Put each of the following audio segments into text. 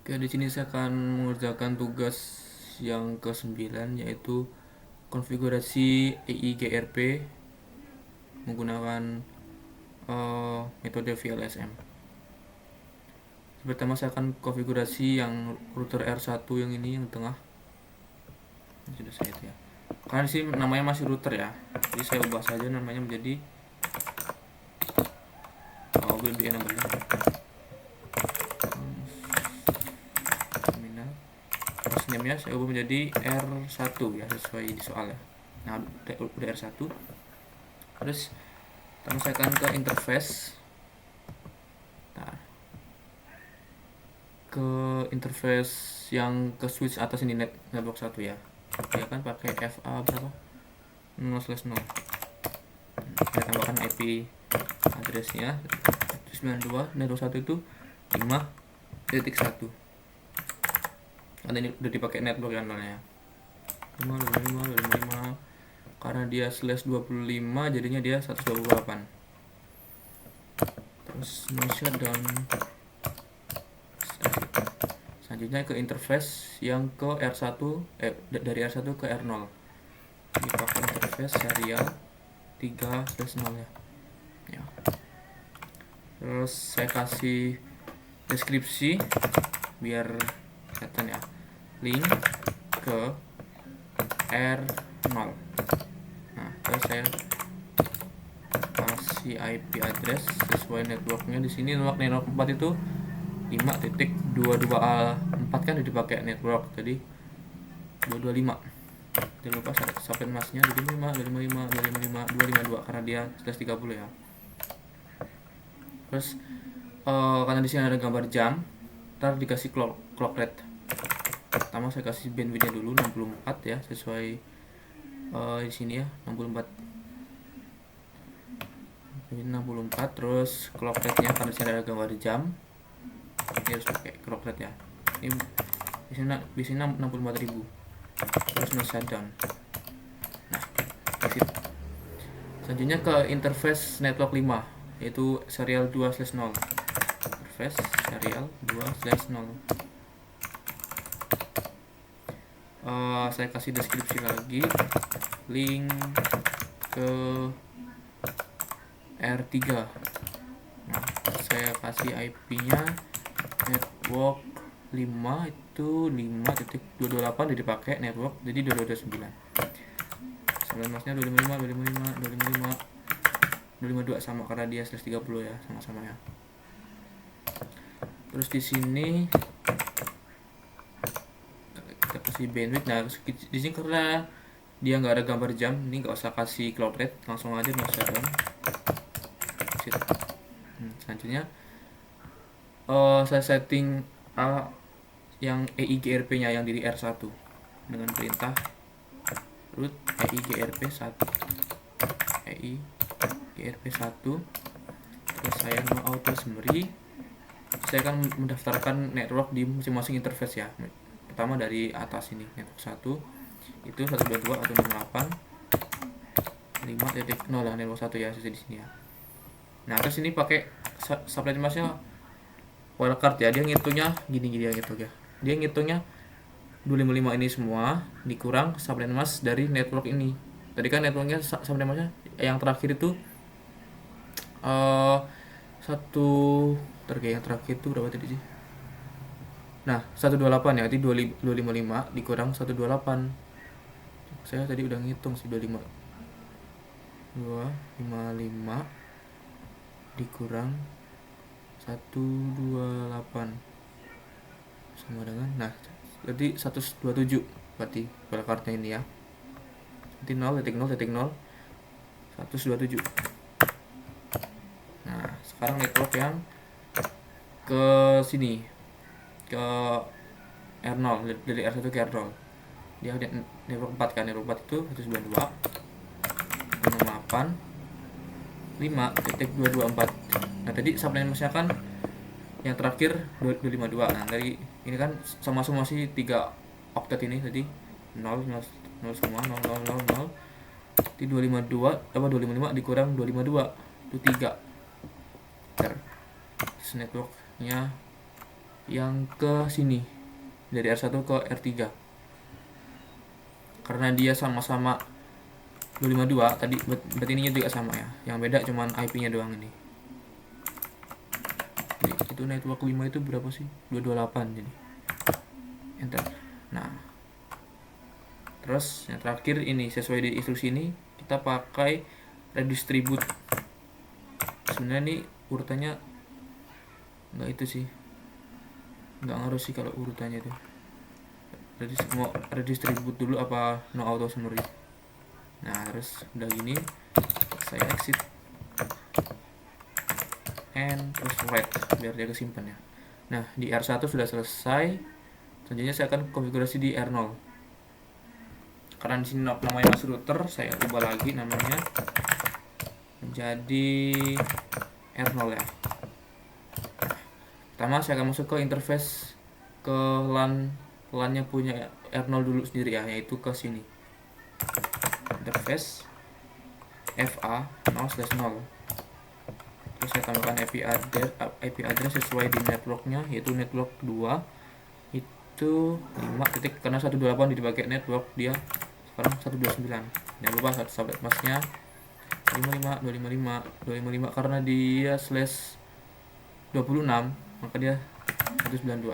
Oke, di sini saya akan mengerjakan tugas yang ke-9, yaitu konfigurasi EIGRP menggunakan metode VLSM. Pertama saya akan konfigurasi yang router R1 yang ini yang tengah. Ini sudah saya itu ya. Karena di sini namanya masih router ya. Jadi saya ubah saja namanya menjadi WBN terminal. Terus name-nya saya ubah menjadi R1 ya, sesuai di soal ya. Nah, udah R1. Terus pertama saya akan ke interface. Nah, ke interface yang ke switch atas ini network 1 ya. Dia kan pakai FA berapa? 0/0. Saya tambahkan IP addressnya 92, network 1 itu 5.1. Karena ini udah dipakai network yang nolnya 5, karena dia /25 jadinya dia 128. Terus no shutdown. Selanjutnya ke interface yang ke R1, dari R1 ke R0. Ini pakai interface serial 3/0 ya. Terus saya kasih deskripsi biar kelihatan ya, link ke R0. Nah, terus saya kasih IP address sesuai networknya. Di sini network 4 itu 5.22a4 kan udah dipakai network tadi 225. Jangan lupa subnet masknya 255 karena dia /30 ya. Terus karena di sini ada gambar jam, ntar dikasih clock rate. Pertama saya kasih bandwidthnya dulu 64 ya, sesuai di sini ya, 64. Terus clock rate-nya karena di sini ada gambar jam, ini harus pakai clock rate ya. Ini biasanya 64.000. Terus no shutdown. Nah, exit. Selanjutnya ke interface network 5, yaitu serial 2/0. Interface serial 2/0. Saya kasih deskripsi lagi, link ke R3. Nah, saya kasih IP-nya network 5 itu 5.228 udah dipakai network, jadi 229. Masnya 255 sama karena dia /30 ya, sama-sama ya. Terus di sini kita kasih bandwidth. Nah, di sini karena dia nggak ada gambar jam, ini nggak usah kasih clock rate, langsung aja no shutdown. Selanjutnya saya setting yang EIGRP nya yang di R1 dengan perintah root EIGRP1. Terus saya no auto summary. Saya akan mendaftarkan network di masing-masing interface ya. Pertama dari atas ini, network 1 itu 122.168.5.0 lah, network 1 ya, di sini ya. Nah, terus ini pakai subnet masknya wildcard ya, dia ngitungnya gini ya gitu ya. Dia ngitungnya 255 ini semua dikurang subnet mask dari network ini. Tadi kan networknya subnet masknya yang terakhir itu satu yang terakhir itu berapa tadi sih? Nah, 128 ya, jadi 255 dikurang 128. Saya tadi udah ngitung sih, 255 dikurang 128 sama dengan, nah, jadi 127 berarti wildcardnya ini ya. Nanti 0.0.0 127. Nah, sekarang network yang ke sini, ke R0, dari R1 ke R0. Dia network 4 kan, network 4 itu 192.168 5.224. Nah, tadi subnet masknya kan yang terakhir 252. Nah, dari ini kan sama semua sih 3 oktet ini tadi 0 semua 0 di 252 255 dikurang 252 itu 3. Networknya yang ke sini, dari R1 ke R3, karena dia sama-sama 252 tadi, berarti ininya juga sama ya, yang beda cuman IP nya doang ini. Jadi itu network 5 itu berapa sih, 228, jadi enter. Nah terus yang terakhir ini, sesuai di instruksi ini kita pakai redistribute. Sebenarnya ini urutannya nggak itu sih, nggak ngaruh sih kalau urutannya itu. Jadi mau redistribute dulu apa no auto summary. Nah terus udah gini saya exit and terus write biar dia kesimpan ya. Nah di R1 sudah selesai. Selanjutnya saya akan konfigurasi di R0. Karena di sini namanya masuk router, saya ubah lagi namanya menjadi R0 ya. Pertama saya akan masuk ke interface ke LAN-nya punya R0 dulu sendiri ya, yaitu ke sini. Interface FA 0/0. Terus saya tambahkan IP address sesuai di networknya, yaitu network 2 itu 5 titik, karena 128 dipakai network dia sekarang 129. Jangan lupa subnet masknya 255 karena dia slash 26 maka dia 192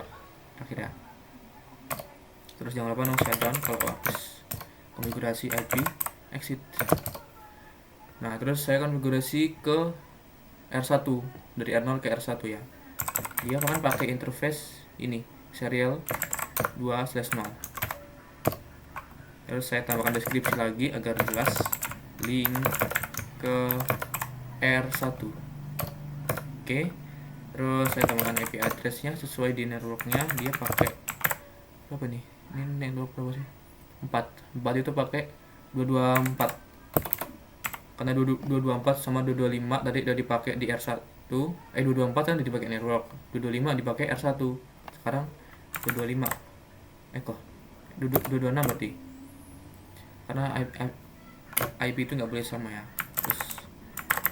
terakhir ya. Terus jangan lupa no shutdown kalau habis konfigurasi IP, exit. Nah terus saya konfigurasi ke R1, dari R0 ke R1 ya. Dia akan pakai interface ini serial 2/0. Terus saya tambahkan deskripsi lagi agar jelas, link ke R1. Oke. Terus saya tambahkan IP addressnya sesuai di networknya. Dia pakai berapa nih? Ini network berapa sih? 4 itu pakai 224. Karena 224 sama 225 tadi udah dipakai di R1. 224 kan dipakai network. 225 dipakai R1. Sekarang 225. Kok 226 berarti. Karena IP itu nggak boleh sama ya. Terus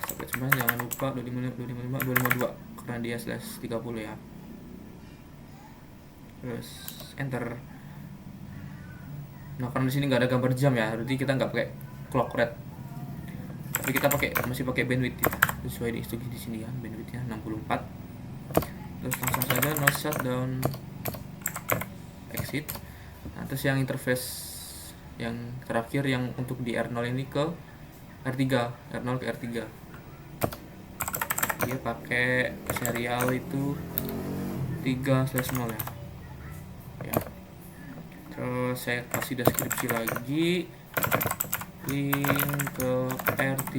subnet sebenarnya jangan lupa 255 252 karena dia slash 30 ya. Terus enter. Nah karena di sini nggak ada gambar jam ya, berarti kita nggak pakai clock rate, tapi kita masih pakai bandwidth ya, sesuai di instruksi di sini ya, bandwidthnya 64. Terus langsung saja no shutdown, exit. Nah terus yang interface yang terakhir yang untuk di R0 ini ke R3, R0 ke R3, dia pakai serial itu 3/0 ya. Terus saya kasih deskripsi lagi, link ke R3.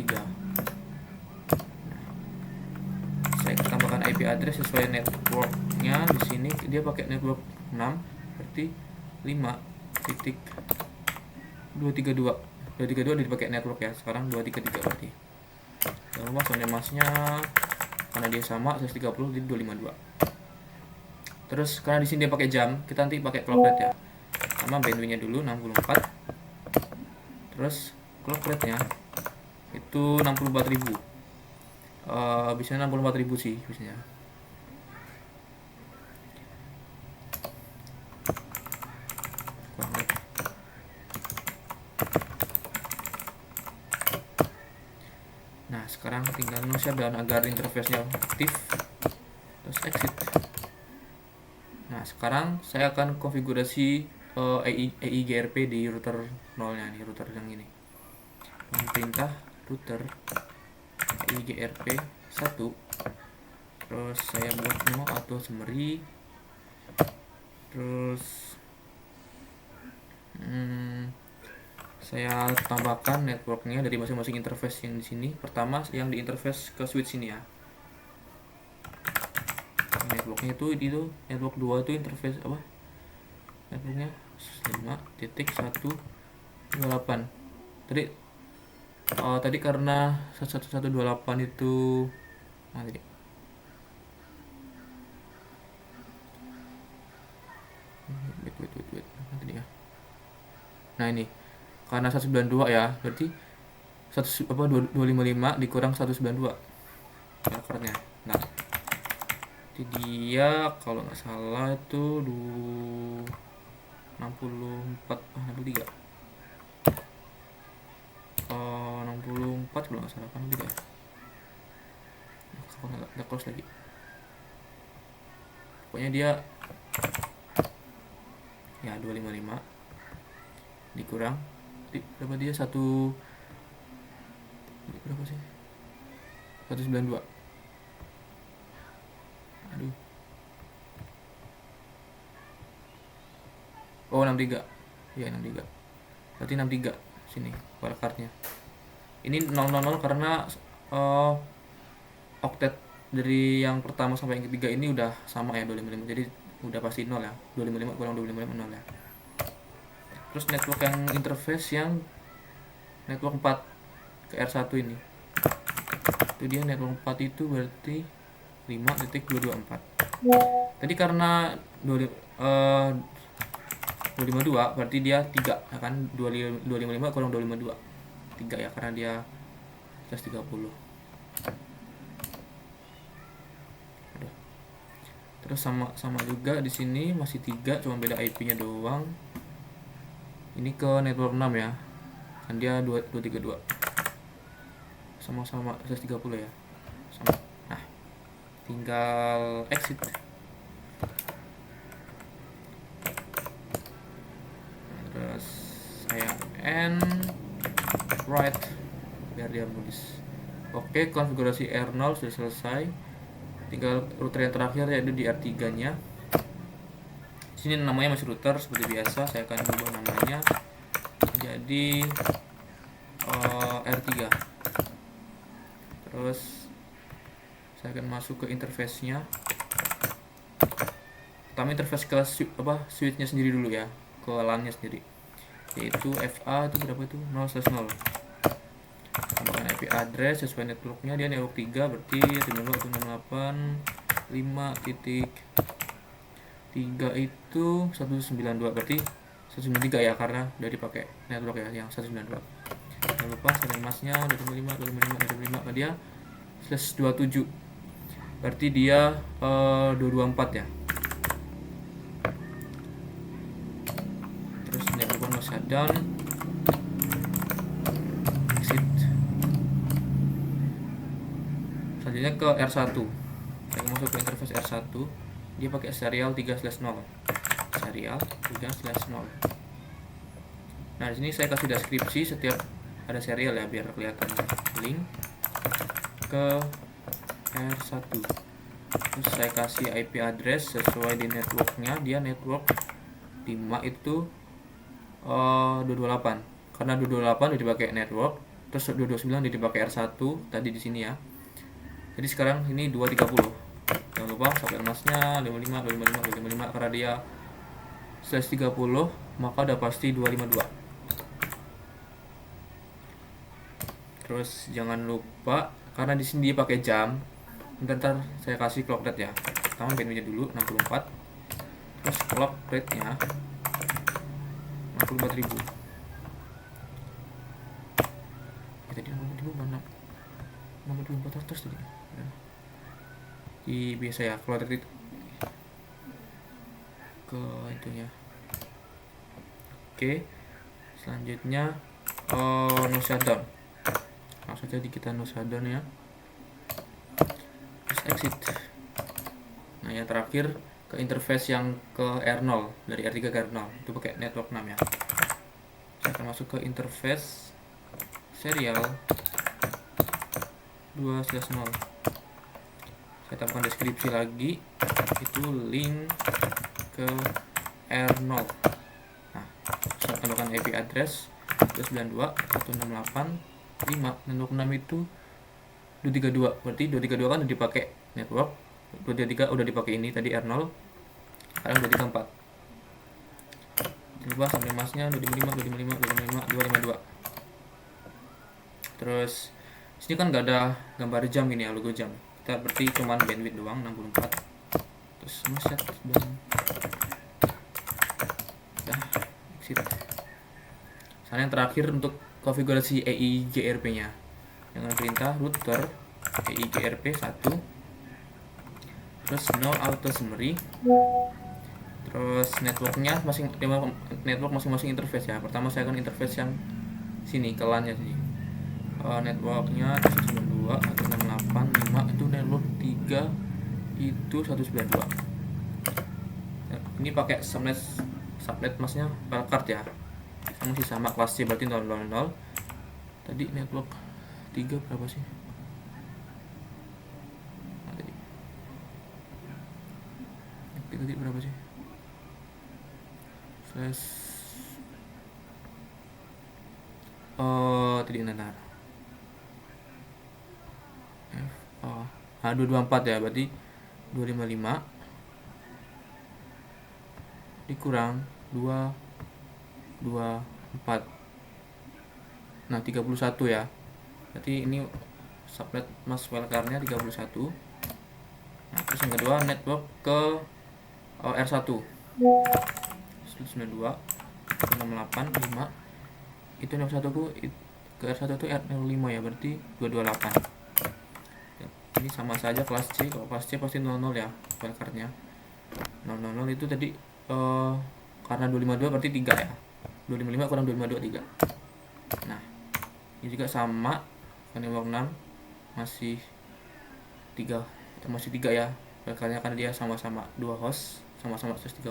Saya tambahkan IP address sesuai networknya. Di sini dia pakai network 6, berarti 5.232 dipakai network ya. Sekarang 233 berarti. Jangan lupa subnet masknya karena dia sama 130 jadi 252. Terus karena di sini dia pakai jam, kita nanti pakai clock rate ya. Sama bandwidthnya dulu 64. Terus clock rate-nya itu 64.000. Biasanya 64.000 sih biasanya. Nah sekarang tinggal no shutdown agar interface-nya aktif. Terus exit. Nah sekarang saya akan konfigurasi EIGRP di router 0 nya nih, router yang ini. Perintah router EIGRP 1. Terus saya buat no auto summary. Terus saya tambahkan networknya dari masing-masing interface yang di sini. Pertama yang di interface ke switch ini ya. Networknya itu network 2 itu interface apa? Networknya 5.128. Tadi karena 1128 itu tadi. Wait. Nanti dia. Nah ini karena 192 ya, berarti 255 dikurang 192 akarnya. Nah Jadi dia kalau nggak salah itu 64 63 64 kalau nggak salah kan 63 ya. Aku nggak close lagi. Pokoknya dia ya 255 dikurang berapa dia berapa sih 192. Aduh. Oh 63 ya 63 berarti 63 sini wildcardnya. Ini 000 karena oktet dari yang pertama sampai yang ketiga ini udah sama ya 255, jadi udah pasti 0 ya. 255 kurang 255 0 ya. Terus network yang interface yang network 4 ke R1 ini itu dia network 4 itu berarti 5.224. Tadi karena 252 berarti dia 3 ya kan, 255 kurang 252 3 ya, karena dia plus 30. Terus sama juga di sini masih 3, cuma beda IP-nya doang. Ini ke network 6 ya. Kan dia 232. Sama-sama 130 ya. Sama. Nah, tinggal exit. Terus saya end right biar dia harmonis. Oke, konfigurasi R0 sudah selesai. Tinggal router yang terakhir yaitu di R3 nya. Sini namanya masih router seperti biasa, saya akan ubah namanya jadi R3. Terus saya akan masuk ke interface-nya. Pertama interface ke switch-nya sendiri dulu ya, ke LAN-nya sendiri. Yaitu FA itu berapa itu? 0/0. Tambahkan IP address sesuai networknya, dia network 3 berarti 192.168.3 itu 192 berarti 193 ya, karena udah dipakai network ya yang 192. Jangan lupa sering masnya 255 dia /27 berarti dia 224 ya. Terus network no shutdown, exit. Selanjutnya ke R1. Saya masuk ke interface R1. Dia pakai serial 3/0. Serial 3/0. Nah, di sini saya kasih deskripsi setiap ada serial ya biar kelihatan link ke R1. Terus saya kasih IP address sesuai di networknya, dia network 5 itu 228. Karena 228 udah dipakai network, terus 229 udah dipakai R1 tadi di sini ya. Jadi sekarang ini 230. Jangan lupa soket masnya 255 karena dia /30 maka udah pasti 252. Terus jangan lupa karena di sini dia pakai jam. Ntar saya kasih clock rate ya. Pertama bandwidth dulu 64. Terus clock rate-nya 64.000. Tadi 64.000 mana? 64.400 tadi. Di biasa ya clock rate ke itunya. Oke. Selanjutnya no shutdown. Langsung saja kita no shutdown ya. Terus exit. Nah, yang terakhir ke interface yang ke R0 dari R3 ke R0 itu pakai network 6 ya. Saya akan masuk ke interface serial 2/0. Saya tambahkan deskripsi lagi, itu link ke R0. Nah, saya tambahkan IP address 292.168.5. Network 6 itu 232, berarti 232 kan udah dipakai network, 233 udah dipakai ini tadi R0, sekarang 234. Coba sampai masnya 252. Terus sini kan nggak ada gambar jam gini ya, logo jam. Kita berarti cuman bandwidth doang 64. Terus set dan exit. Sana yang terakhir untuk konfigurasi EIGRP nya dengan perintah router EIGRP 1. terus no auto summary, terus network masing-masing interface ya. Pertama saya akan interface yang sini ke LAN nya sini. Networknya 192, 168, 5 itu network 3 itu 192. Nah, ini pakai subnet masnya card ya, masih sama kelas C berarti 000. Tadi network 3 berapa sih? Nah, tadi berapa sih? Slash tadi nanti 224 ya, berarti 255 dikurang 224, nah 31 ya, berarti ini subnet mas wildcardnya 31. Nah, terus yang kedua network ke R1 192, 168, 5 itu network 1 ke R1 itu R05 ya, berarti 228. Ini sama saja kelas C. Kalau kelas C pasti 00 ya wildcardnya. 000 itu tadi karena 252 berarti 3 ya, 255 kurang 252 3. Nah ini juga sama kan, network 6 masih 3 ya wildcardnya, karena dia sama-sama 2 host, sama-sama 130,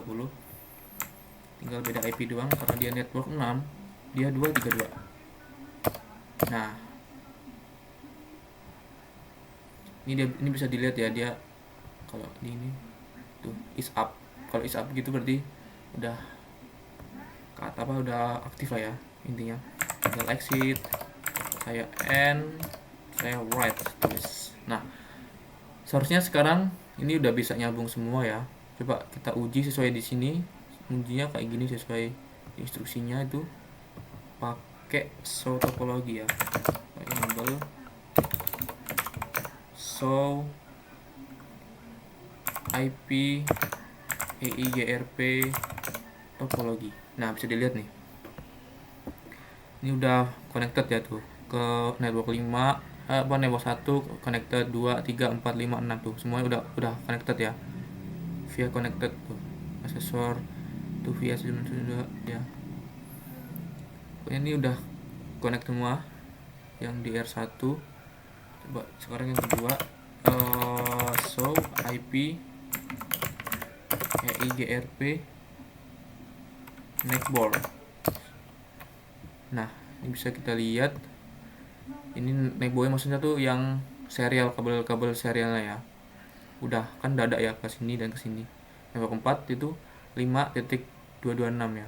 tinggal beda IP doang. Karena dia network 6 dia 232. Nah ini bisa dilihat ya, dia kalau di ini tuh is up. Kalau is up gitu berarti udah udah aktif lah ya intinya. Tinggal exit, saya end, saya write tulis. Nah seharusnya sekarang ini udah bisa nyambung semua ya. Coba kita uji sesuai di sini. Ujinya kayak gini sesuai instruksinya itu, pakai show topologi ya. Enable show IP EIGRP topologi. Nah bisa dilihat nih, ini udah connected ya tuh ke network 5, network 1 connected, 2, 3, 4, 5, 6 tuh semuanya udah connected ya, via connected tuh asesor tuh via sudah ya. Ini udah connect semua yang di R1. Coba sekarang yang kedua, show IP EIGRP neckboard. Nah ini bisa kita lihat, ini neckboard maksudnya tuh yang serial, kabel serialnya ya. Udah kan udah ada ya ke sini dan ke sini. Network 4 itu 5.226 ya,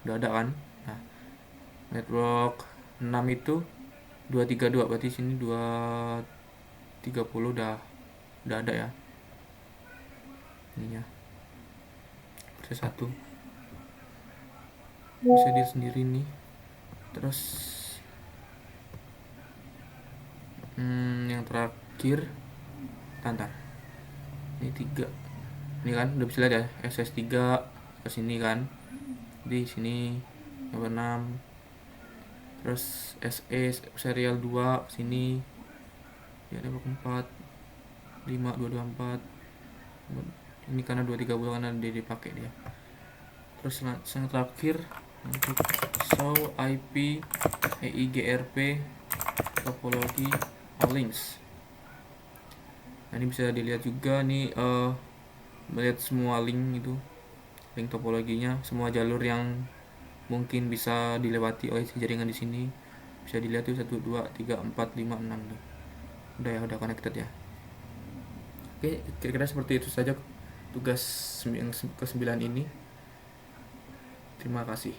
udah ada kan. Nah network 6 itu 232, berarti sini 230 udah ada ya ininya. Versi 1 bisa dia sendiri nih. Terus yang terakhir tantar ini 3, ini kan udah bisa lihat ya, SS3 ke sini kan, di sini nomor 6, terus SE serial 2 ke sini ya, nomor 4 5 224. Ini karena 230 karena dia dipakai dia. Terus yang terakhir untuk show IP EIGRP topologi links. Nah ini bisa dilihat juga nih, melihat semua link itu, link topologinya, semua jalur yang mungkin bisa dilewati oleh jaringan di sini bisa dilihat tuh 1 2 3 4 5 6 tuh. Udah ya, udah connected ya. Oke, kira-kira seperti itu saja tugas yang ke-9 ini. Terima kasih.